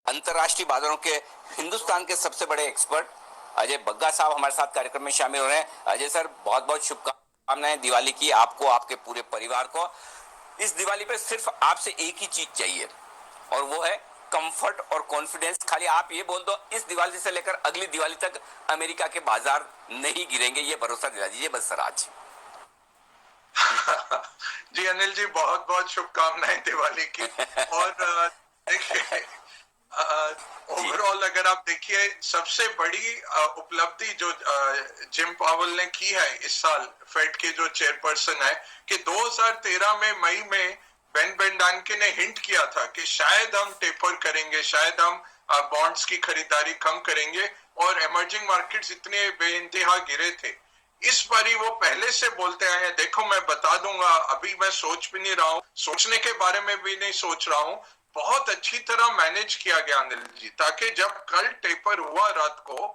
अंतर्राष्ट्रीय बाजारों के हिंदुस्तान के सबसे बड़े एक्सपर्ट अजय बग्गा साहब हमारे साथ कार्यक्रम में शामिल हो रहे हैं। अजय सर, बहुत बहुत शुभकामनाएं दिवाली की आपको, आपके पूरे परिवार को। इस दिवाली पे सिर्फ आपसे एक ही चीज चाहिए और वो है कंफर्ट और कॉन्फिडेंस। खाली आप ये बोल दो इस दिवाली से लेकर अगली दिवाली तक अमेरिका के बाजार नहीं गिरेंगे, ये भरोसा दिला दीजिए बस सर आज। जी अनिल जी, बहुत बहुत शुभकामनाएं दिवाली की। और देखिए, ओवरऑल अगर आप देखिए, सबसे बड़ी उपलब्धि जो जिम पावेल ने की है इस साल, फेड के जो चेयरपर्सन है, कि 2013 में मई में बेन बेंडांके ने हिंट किया था कि शायद हम टेपर करेंगे, शायद हम बॉन्ड्स की खरीदारी कम करेंगे, और इमर्जिंग मार्केट्स इतने बेइंतहा गिरे थे। इस बारी वो पहले से बोलते आए हैं, देखो मैं बता दूंगा, अभी मैं सोच भी नहीं रहा हूँ, सोचने के बारे में भी नहीं सोच रहा हूँ। बहुत अच्छी तरह मैनेज किया गया अनिल जी, ताकि जब कल टेपर हुआ रात को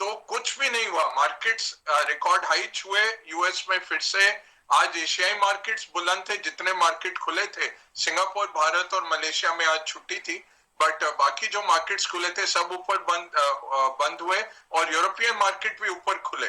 तो कुछ भी नहीं हुआ। मार्केट्स रिकॉर्ड हाई छुए यूएस में फिर से। आज एशियाई मार्केट्स बुलंद थे, जितने मार्केट खुले थे। सिंगापुर, भारत और मलेशिया में आज छुट्टी थी, बट बाकी जो मार्केट्स खुले थे सब ऊपर बंद हुए, और यूरोपियन मार्केट भी ऊपर खुले।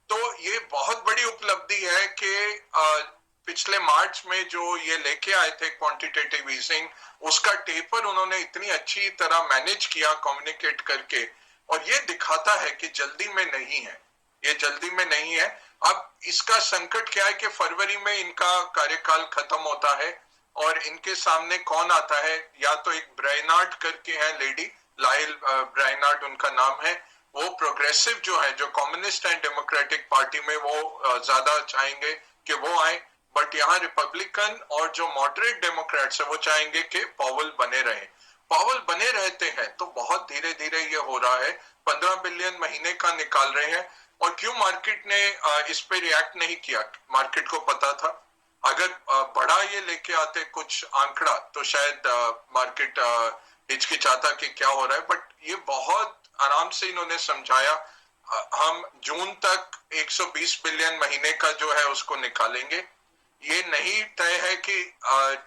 तो ये बहुत बड़ी उपलब्धि है कि पिछले मार्च में जो ये लेके आए थे क्वांटिटेटिव ईजिंग, उसका टेपर उन्होंने इतनी अच्छी तरह मैनेज किया कम्युनिकेट करके, और ये दिखाता है कि जल्दी में नहीं है, ये जल्दी में नहीं है। अब इसका संकट क्या है कि फरवरी में इनका कार्यकाल खत्म होता है, और इनके सामने कौन आता है? या तो एक ब्राइनार्ड करके है लेडी, लाइल ब्राइनार्ड उनका नाम है। वो प्रोग्रेसिव जो है, जो कम्युनिस्ट एंड डेमोक्रेटिक पार्टी में, वो ज्यादा चाहेंगे कि वो आए, बट यहाँ रिपब्लिकन और जो मॉडरेट डेमोक्रेट्स है वो चाहेंगे कि पावेल बने रहे। पावेल बने रहते हैं तो बहुत धीरे धीरे ये हो रहा है, 15 बिलियन महीने का निकाल रहे हैं। और क्यों मार्केट ने इस पे रिएक्ट नहीं किया? मार्केट को पता था अगर बड़ा ये लेके आते कुछ आंकड़ा तो शायद मार्केट हिचकिचाता कि क्या हो रहा है, बट ये बहुत आराम से इन्होंने समझाया। हम जून तक 120 बिलियन महीने का जो है उसको निकालेंगे। ये नहीं तय है कि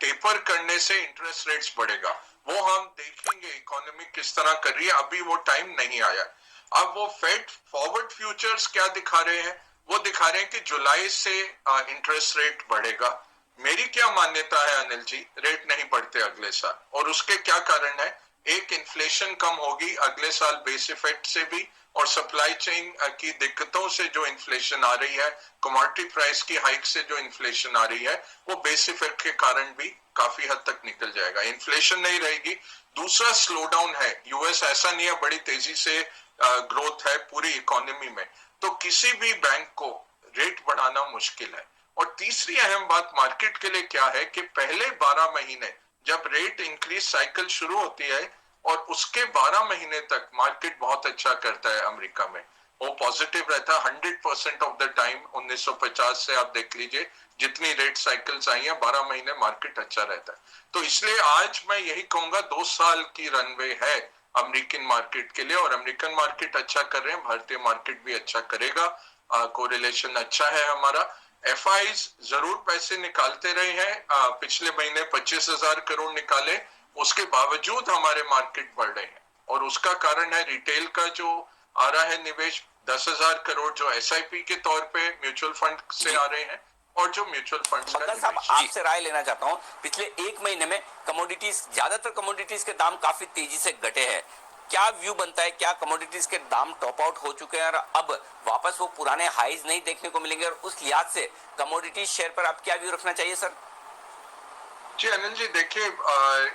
टेपर करने से इंटरेस्ट रेट्स बढ़ेगा, वो हम देखेंगे इकोनॉमी किस तरह कर रही है, अभी वो टाइम नहीं आया। अब वो फेड फॉरवर्ड फ्यूचर्स क्या दिखा रहे हैं? वो दिखा रहे हैं कि जुलाई से इंटरेस्ट रेट बढ़ेगा। मेरी क्या मान्यता है अनिल जी, रेट नहीं बढ़ते अगले साल, और उसके क्या कारण है? एक, इन्फ्लेशन कम होगी अगले साल बेस इफेक्ट से भी, और सप्लाई चेन की दिक्कतों से जो इन्फ्लेशन आ रही है, कमोडिटी प्राइस की हाइक से जो इन्फ्लेशन आ रही है, वो बेस इफेक्ट के कारण भी काफी हद तक निकल जाएगा। इन्फ्लेशन नहीं रहेगी। दूसरा, स्लो डाउन है। यूएस ऐसा नहीं है, बड़ी तेजी से ग्रोथ है पूरी इकोनॉमी में, तो किसी भी बैंक को रेट बढ़ाना मुश्किल है। और तीसरी अहम बात मार्केट के लिए क्या है कि पहले 12 महीने जब रेट इंक्रीज साइकिल शुरू होती है, और उसके 12 महीने तक मार्केट बहुत अच्छा करता है अमेरिका में, वो पॉजिटिव रहता है 100% ऑफ द टाइम। 1950 से आप देख लीजिए जितनी रेट साइकिल्स आई हैं, 12 महीने मार्केट अच्छा रहता है। तो इसलिए आज मैं यही कहूंगा 2 साल की रनवे है अमेरिकन मार्केट के लिए, और अमेरिकन मार्केट अच्छा कर रहे हैं, भारतीय मार्केट भी अच्छा करेगा। कोरिलेशन अच्छा है हमारा। एफआईज जरूर पैसे निकालते रहे हैं, पिछले महीने 25,000 करोड़ निकाले, उसके बावजूद हमारे मार्केट बढ़ रहे हैं, और उसका कारण है रिटेल का जो आ रहा है निवेश, 10,000 करोड़ जो एसआईपी के तौर पे म्यूचुअल फंड से आ रहे हैं, और जो म्यूचुअल फंड साहब आपसे राय लेना चाहता हूं। पिछले एक महीने में कमोडिटीज, ज्यादातर कमोडिटीज के दाम काफी तेजी से घटे हैं। क्या व्यू बनता है, क्या कमोडिटीज के दाम टॉप आउट हो चुके हैं और अब वापस वो पुराने हाईज नहीं देखने को मिलेंगे? और उस लिहाज से कमोडिटी शेयर पर आप क्या व्यू रखना चाहिए सर? जी अनिल जी, देखिए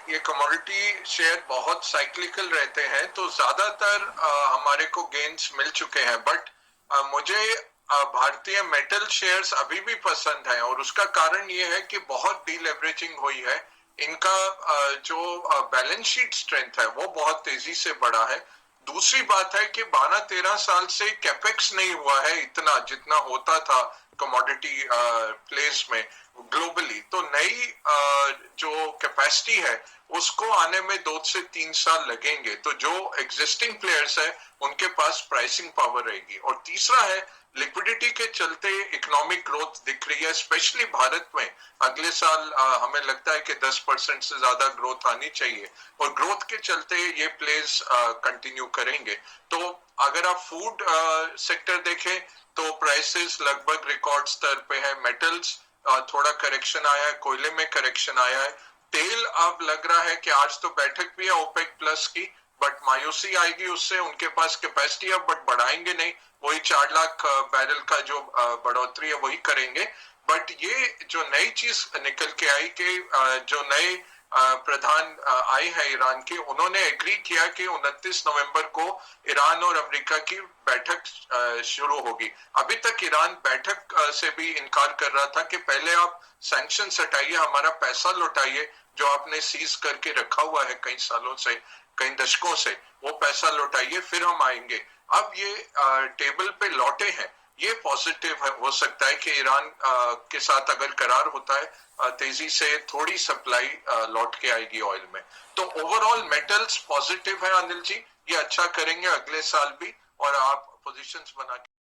ये कमोडिटी शेयर बहुत साइक्लिकल रहते हैं, तो ज्यादातर हमारे को गेन्स मिल चुके हैं, बट मुझे भारतीय मेटल शेयर्स अभी भी पसंद है, और उसका कारण ये है कि बहुत डीलेवरेजिंग हुई है। इनका जो बैलेंस शीट स्ट्रेंथ है वो बहुत तेजी से बढ़ा है। दूसरी बात है कि 12-13 साल से कैपेक्स नहीं हुआ है इतना जितना होता था कमोडिटी प्लेस में ग्लोबली। तो नई जो कैपेसिटी है उसको आने में 2 से 3 साल लगेंगे, तो जो एग्जिस्टिंग प्लेयर्स है उनके पास प्राइसिंग पावर रहेगी। और तीसरा है लिक्विडिटी के चलते इकोनॉमिक ग्रोथ दिख रही है, स्पेशली भारत में। अगले साल हमें लगता है कि 10% से ज्यादा ग्रोथ आनी चाहिए, और ग्रोथ के चलते ये प्लेस कंटिन्यू करेंगे। तो अगर आप फूड सेक्टर देखें तो प्राइसेस लगभग रिकॉर्ड स्तर पे है। मेटल्स थोड़ा करेक्शन आया है, कोयले में करेक्शन आया है। तेल अब लग रहा है कि आज तो बैठक भी है ओपेक प्लस की, बट मायूसी आएगी उससे। उनके पास कैपेसिटी है बट बढ़ाएंगे नहीं, वही 4 लाख बैरल का जो बढ़ोतरी है वही करेंगे। बट ये जो नई चीज निकल के आई कि जो नए प्रधान आए हैं ईरान के, उन्होंने एग्री किया कि 29 नवंबर को ईरान और अमेरिका की बैठक शुरू होगी। अभी तक ईरान बैठक से भी इनकार कर रहा था कि पहले आप सैंक्शन हटाइए, हमारा पैसा लौटाइए जो आपने सीज करके रखा हुआ है कई सालों से, कई दशकों से, वो पैसा लौटाइए फिर हम आएंगे। अब ये टेबल पे लौटे हैं, ये पॉजिटिव हो सकता है कि ईरान के साथ अगर करार होता है तेजी से थोड़ी सप्लाई लौट के आएगी ऑयल में। तो ओवरऑल मेटल्स पॉजिटिव है अनिल जी, ये अच्छा करेंगे अगले साल भी, और आप पोजीशंस बना के